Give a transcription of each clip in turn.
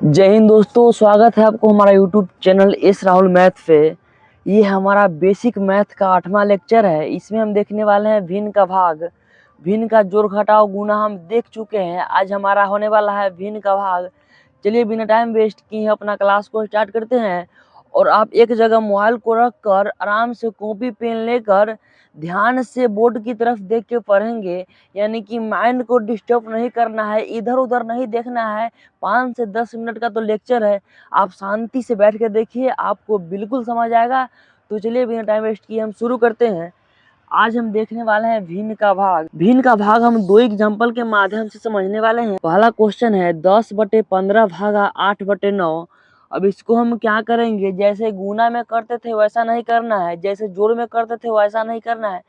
जय हिंद दोस्तों, स्वागत है आपको हमारा YouTube channel S Rahul math पे। ये हमारा बेसिक मैथ का 8वां लेक्चर है। इसमें हम देखने वाले हैं भिन्न का भाग। भिन्न का जोड़ घटाव गुणा हम देख चुके हैं। आज हमारा होने वाला है भिन्न का भाग। चलिए बिना टाइम वेस्ट किए अपना क्लास को स्टार्ट करते हैं। और आप एक जगह मोबाइल को रख कर आराम से कॉपी पेन लेकर ध्यान से बोर्ड की तरफ देख के पढ़ेंगे। यानी कि माइंड को डिस्टर्ब नहीं करना है, इधर उधर नहीं देखना है। 5 से 10 मिनट का तो लेक्चर है, आप शांति से बैठ के देखिए, आपको बिल्कुल समझ आएगा। तो चलिए बिना टाइम वेस्ट किए हम शुरू करते हैं। आज हम देखने वाले हैं भिन्न का भाग। भिन्न का भाग हम दो एग्जाम्पल के माध्यम से समझने वाले हैं। पहला क्वेश्चन है 10/15 भागा 8/9। अब इसको हम क्या करेंगे, जैसे गुणा में करते थे वैसा नहीं करना है, जैसे जोड़ में करते थे वैसा नहीं करना है,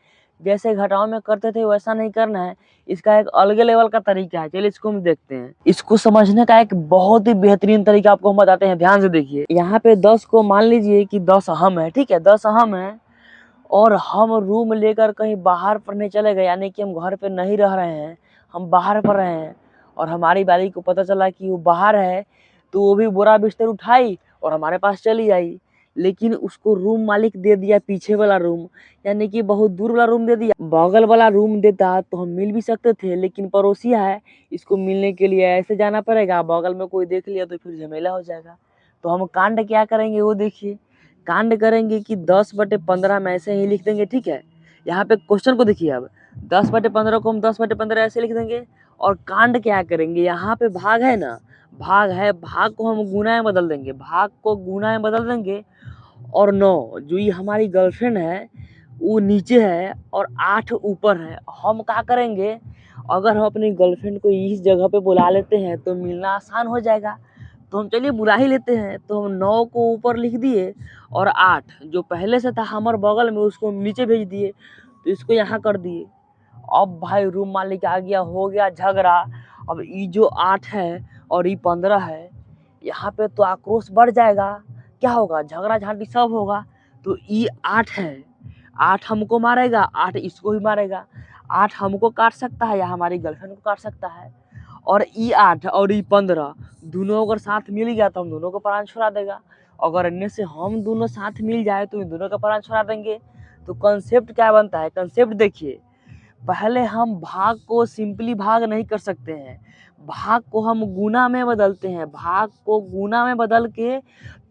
जैसे घटाव में करते थे वैसा नहीं करना है। इसका एक अलग लेवल का तरीका है। चलिए इसको हम देखते हैं। इसको समझने का एक बहुत ही बेहतरीन तरीका आपको हम बताते हैं, ध्यान से देखिए। यहाँ पे 10 को मान लीजिए कि 10 अहम है, ठीक है, 10 अहम है। और हम रूम लेकर कहीं बाहर पढ़ने चले गए, यानी कि हम घर पे नहीं रह रहे हैं, हम बाहर पढ़ रहे हैं। और हमारी बारी को पता चला कि वो बाहर है, तो वो भी बोरा बिस्तर उठाई और हमारे पास चली आई। लेकिन उसको रूम मालिक दे दिया पीछे वाला रूम, यानी कि बहुत दूर वाला रूम दे दिया। बगल वाला रूम देता तो हम मिल भी सकते थे, लेकिन पड़ोसिया है, इसको मिलने के लिए ऐसे जाना पड़ेगा। बगल में कोई देख लिया तो फिर झमेला हो जाएगा। तो हम कांड क्या करेंगे वो देखिए। कांड करेंगे कि 10/15 में ऐसे ही लिख देंगे, ठीक है। यहाँ पे क्वेश्चन को देखिए। अब 10/15 को हम 10/15 ऐसे लिख देंगे। और कांड क्या करेंगे, यहाँ पे भाग है ना, भाग है, भाग को हम गुना में बदल देंगे, भाग को गुना में बदल देंगे। और 9 जो ये हमारी गर्लफ्रेंड है वो नीचे है और 8 ऊपर है। हम क्या करेंगे, अगर हम अपनी गर्लफ्रेंड को इस जगह पे बुला लेते हैं तो मिलना आसान हो जाएगा। तो हम चलिए बुला ही लेते हैं। तो हम 9 को ऊपर लिख दिए और 8 जो पहले से था हमारे बगल में उसको नीचे भेज दिए। तो इसको यहाँ कर दिए। अब भाई रूम मालिक आ गया, हो गया झगड़ा। अब ये जो 8 है और ये 15 है, यहाँ पे तो आक्रोश बढ़ जाएगा। क्या होगा, झगड़ा झांटी सब होगा। तो ये 8 है, 8 हमको मारेगा, 8 इसको ही मारेगा। 8 हमको काट सकता है या हमारी गर्लफ्रेंड को काट सकता है। और ई 8 और ई 15 दोनों अगर साथ मिल गया तो हम दोनों को प्राण छुड़ा देगा। अगर इनमें से हम दोनों साथ मिल जाए तो इन दोनों का प्राण छुड़ा देंगे। तो कंसेप्ट क्या बनता है, कंसेप्ट देखिए। पहले हम भाग को सिंपली भाग नहीं कर सकते हैं, भाग को हम गुना में बदलते हैं। भाग को गुना में बदल के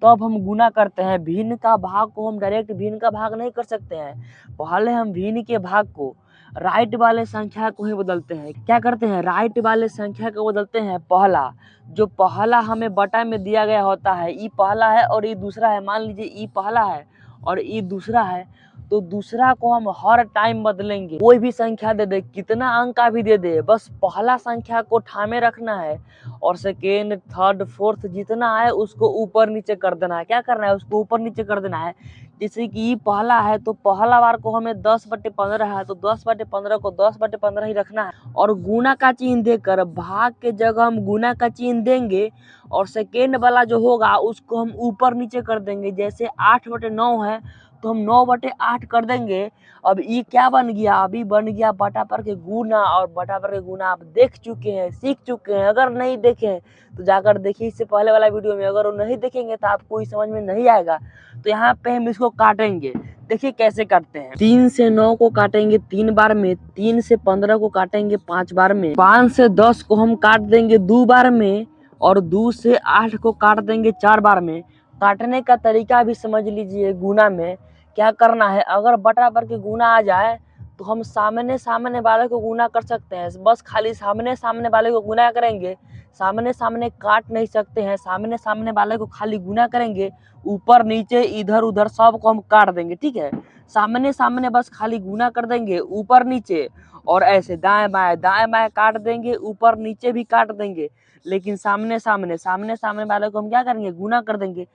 तब हम गुना करते हैं। भिन्न का भाग को हम डायरेक्ट भिन्न का भाग नहीं कर सकते हैं। पहले हम भिन्न के भाग को राइट वाले संख्या को ही बदलते हैं। क्या करते हैं, राइट वाले संख्या को बदलते हैं। पहला जो पहला हमें बटा में दिया गया होता है, ई पहला है और ई दूसरा है। मान लीजिए ई पहला है और ई दूसरा है, तो दूसरा को हम हर टाइम बदलेंगे। कोई भी संख्या दे दे, कितना अंक का भी दे दे, बस पहला संख्या को ठामे रखना है। और सेकेंड थर्ड फोर्थ जितना है उसको ऊपर नीचे कर देना है। क्या करना है, उसको ऊपर नीचे कर देना है। जैसे कि ये पहला है तो पहला बार को हमें 10/15 है तो 10/15 को 10/15 ही रखना है। और गुना का चिन्ह देकर भाग के जगह हम गुना का चिन्ह देंगे। और सेकेंड वाला जो होगा उसको हम ऊपर नीचे कर देंगे। जैसे 8/9 है तो हम 9/8 कर देंगे। अब ये क्या बन गया, अभी बन गया बटा पर के गुना। और बटा पर के गुना आप देख चुके हैं, सीख चुके हैं। अगर नहीं देखे तो जाकर देखिए इससे पहले वाला वीडियो में। अगर वो नहीं देखेंगे तो आपको समझ में नहीं आएगा। तो यहाँ पे हम इसको काटेंगे। देखिए कैसे काटते हैं। 3 से 9 को काटेंगे 3 बार में, 3 से 15 को काटेंगे 5 बार में, 5 से 10 को हम काट देंगे 2 बार में, और 2 से 8 को काट देंगे 4 बार में। काटने का तरीका भी समझ लीजिए। गुना में क्या करना है, अगर बटा पर के गुना आ जाए तो हम सामने सामने वाले को गुना कर सकते हैं। बस खाली सामने सामने वाले को गुना करेंगे, सामने सामने काट नहीं सकते हैं। सामने सामने वाले को खाली गुना करेंगे, ऊपर नीचे इधर उधर सबको हम काट देंगे, ठीक है। सामने सामने बस खाली गुना कर देंगे, ऊपर नीचे और ऐसे दाएं बाएं काट देंगे, ऊपर नीचे भी काट देंगे। लेकिन सामने सामने वाले को हम क्या करेंगे, गुना कर देंगे।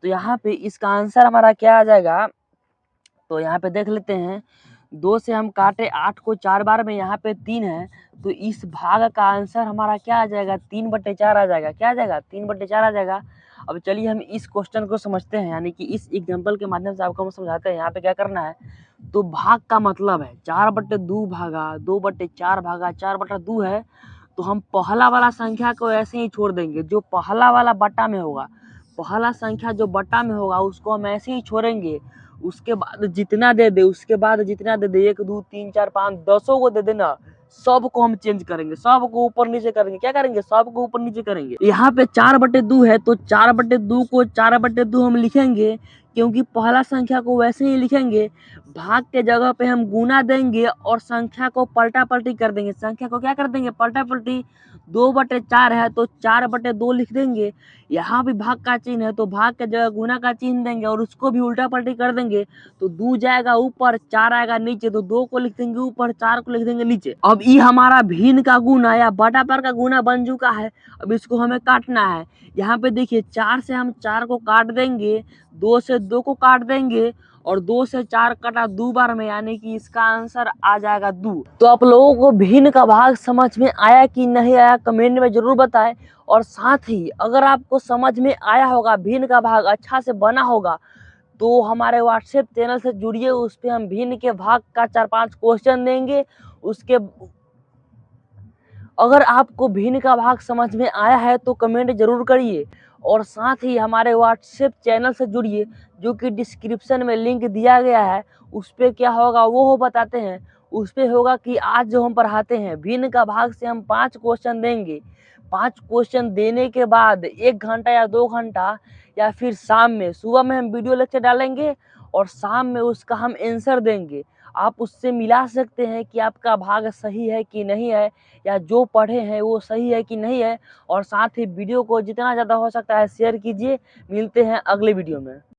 तो यहाँ पे इसका आंसर हमारा क्या आ जाएगा, तो यहाँ पे देख लेते हैं। 2 से हम काटे 8 को 4 बार में, यहाँ पे 3 है तो इस भाग का आंसर हमारा क्या आ जाएगा, 3/4 आ जाएगा। क्या आ जाएगा, 3/4 आ जाएगा। अब चलिए हम इस क्वेश्चन को समझते हैं, यानी कि इस एग्जाम्पल के माध्यम से आपको हम समझाते हैं। यहाँ पे क्या करना है, तो भाग का मतलब है 4/2 भागा 2/4 भागा 4/2 है। तो हम पहला वाला संख्या को ऐसे ही छोड़ देंगे, जो पहला वाला बट्टा में होगा, पहला संख्या जो बट्टा में होगा उसको हम ऐसे ही छोड़ेंगे। उसके बाद जितना दे दे, उसके बाद जितना दे दे, 1 2 3 4 5 10 को दे देना, सबको हम चेंज करेंगे, सबको ऊपर नीचे करेंगे। क्या करेंगे? सबको ऊपर नीचे करेंगे। यहाँ पे 4/2 है तो 4/2 को 4/2 हम लिखेंगे, क्योंकि पहला संख्या को वैसे ही लिखेंगे। भाग के जगह पे हम गुना देंगे और संख्या को पलटा पलटी कर देंगे। संख्या को क्या कर देंगे? पलटा पलटी। 2/4 है तो 4/2 लिख देंगे। यहाँ भी भाग का चिन्ह है तो भाग के जगह गुना का चिन्ह देंगे और उसको भी उल्टा पलटी कर देंगे। तो 2 जाएगा ऊपर, 4 आएगा नीचे, तो 2 को लिख देंगे ऊपर, 4 को लिख देंगे नीचे। अब ये हमारा भिन्न का गुना या बटा पर का गुना बन चुका है। अब इसको हमें काटना है। यहाँ पे देखिए 4 से हम 4 को काट देंगे, 2 से 2 को काट देंगे और 2 से 4 कटा 2 बार में, यानी कि इसका आंसर आ जाएगा 2। तो आप लोगों को भिन्न का भाग समझ में आया कि नहीं आया कमेंट में जरूर बताएं। और साथ ही अगर आपको समझ में आया होगा, भिन्न का भाग अच्छा से बना होगा, तो हमारे व्हाट्सएप चैनल से जुड़िए। उस पे हम भिन्न के भाग का 4-5 क्वेश्चन देंगे। उसके अगर आपको भिन्न का भाग समझ में आया है तो कमेंट जरूर करिए। और साथ ही हमारे व्हाट्सएप चैनल से जुड़िए, जो कि डिस्क्रिप्शन में लिंक दिया गया है। उस पे क्या होगा वो बताते हैं। उस पे होगा कि आज जो हम पढ़ाते हैं भिन्न का भाग से हम 5 क्वेश्चन देंगे। 5 क्वेश्चन देने के बाद 1 घंटा या 2 घंटा या फिर शाम में, सुबह में हम वीडियो लेक्चर डालेंगे और शाम में उसका हम आंसर देंगे। आप उससे मिला सकते हैं कि आपका भाग सही है कि नहीं है, या जो पढ़े हैं वो सही है कि नहीं है। और साथ ही वीडियो को जितना ज़्यादा हो सकता है शेयर कीजिए। मिलते हैं अगले वीडियो में।